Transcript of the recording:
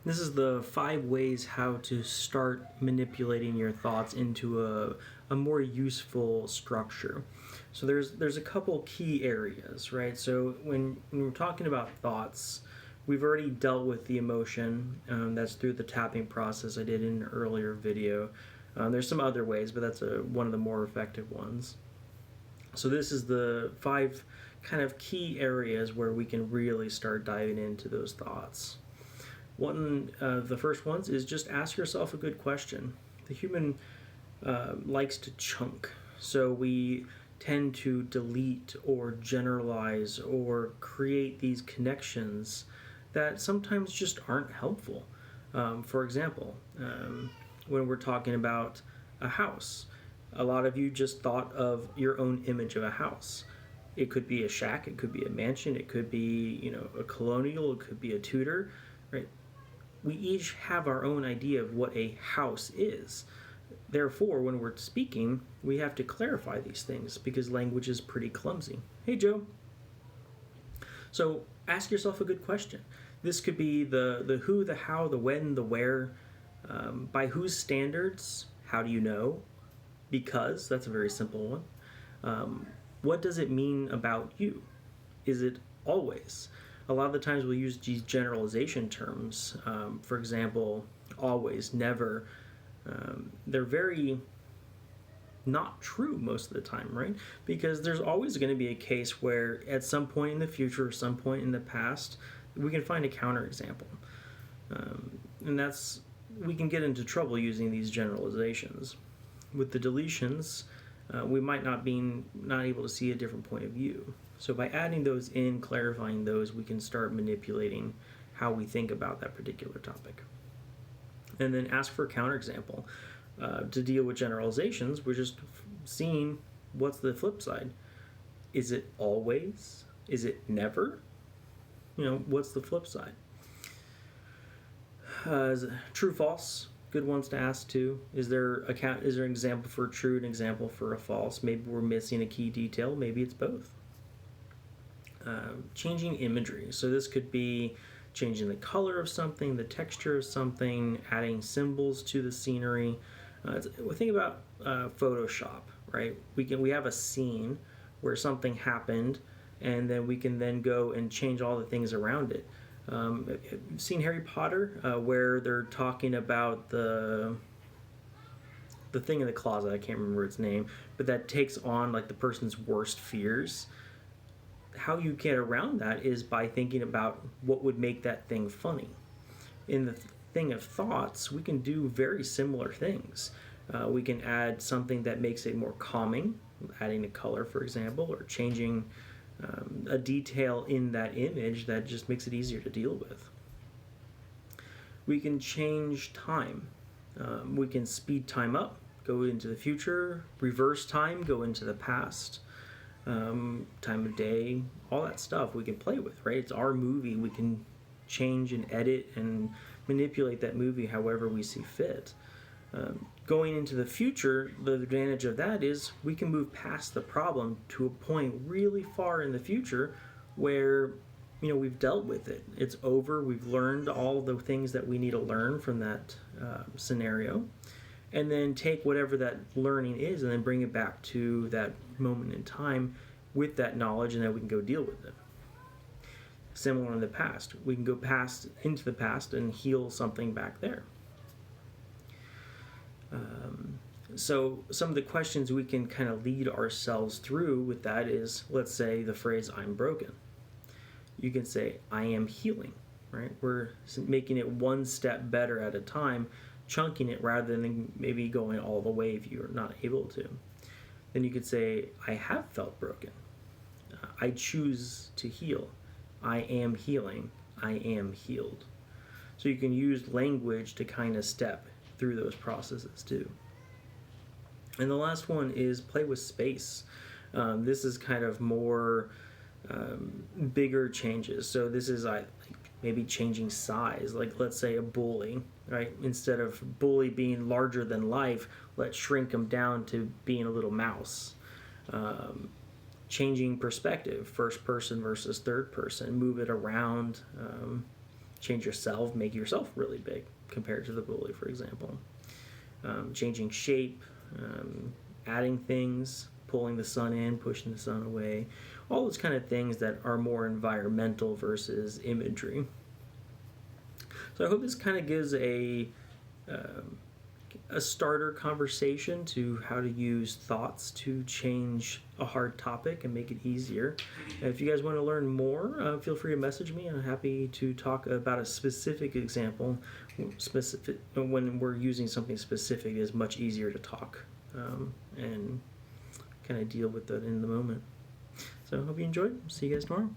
This is the 5 ways how to start manipulating your thoughts into a more useful structure. So there's a couple key areas, right? So when we're talking about thoughts, we've already dealt with the emotion. That's through the tapping process I did in an earlier video. There's some other ways, but that's one of the more effective ones. So this is the 5 kind of key areas where we can really start diving into those thoughts. One of the first ones is just ask yourself a good question. The human likes to chunk, so we tend to delete or generalize or create these connections that sometimes just aren't helpful. For example, when we're talking about a house, a lot of you just thought of your own image of a house. It could be a shack, it could be a mansion, it could be, a colonial, it could be a Tudor, right? We each have our own idea of what a house is. Therefore, when we're speaking, we have to clarify these things because language is pretty clumsy. Hey, Joe. So ask yourself a good question. This could be the who, the how, the when, the where. By whose standards? How do you know? Because, that's a very simple one. What does it mean about you? Is it always? A lot of the times we'll use these generalization terms. For example, always, never. They're very not true most of the time, right? Because there's always going to be a case where at some point in the future or some point in the past, we can find a counterexample. And we can get into trouble using these generalizations. With the deletions, we might not able to see a different point of view. So by adding those in, clarifying those, we can start manipulating how we think about that particular topic. And then ask for a counterexample. To deal with generalizations, we're just seeing what's the flip side. Is it always? Is it never? What's the flip side? True, false. Good ones to ask too. Is there an example for a true, an example for a false? Maybe we're missing a key detail. Maybe it's both. Changing imagery. So this could be changing the color of something, the texture of something, adding symbols to the scenery. Think about Photoshop, right? We have a scene where something happened, and then we can then go and change all the things around it. You've seen Harry Potter, where they're talking about the thing in the closet. I can't remember its name, but that takes on like the person's worst fears. How you get around that is by thinking about what would make that thing funny. In the thing of thoughts, we can do very similar things. We can add something that makes it more calming, adding a color, for example, or changing a detail in that image that just makes it easier to deal with. We can change time. We can speed time up, go into the future, reverse time, go into the past. Time of day, all that stuff we can play with, right? It's our movie. We can change and edit and manipulate that movie however we see fit. Going into the future, the advantage of that is we can move past the problem to a point really far in the future where we've dealt with it. It's over. We've learned all the things that we need to learn from that scenario, and then take whatever that learning is and then bring it back to that moment in time with that knowledge, and then we can go deal with it. Similar in the past, we can go into the past and heal something back there. So some of the questions we can kind of lead ourselves through with that is, let's say the phrase "I'm broken." You can say "I am healing," right? We're making it one step better at a time, chunking it rather than maybe going all the way if you're not able to. Then you could say, "I have felt broken. I choose to heal. I am healing. I am healed." So you can use language to kind of step through those processes too. And the last one is play with space. This is kind of more bigger changes. So this is maybe changing size. Like let's say a bully, right? Instead of bully being larger than life, let's shrink them down to being a little mouse. Changing perspective, first person versus third person, move it around. change yourself, make yourself really big compared to the bully, for example. Changing shape, adding things, pulling the sun in, pushing the sun away, all those kind of things that are more environmental versus imagery. So I hope this kind of gives a starter conversation to how to use thoughts to change a hard topic and make it easier. If you guys want to learn more, feel free to message me. I'm happy to talk about a specific example. When we're using something specific, it's much easier to talk and kind of deal with that in the moment. So I hope you enjoyed. See you guys tomorrow.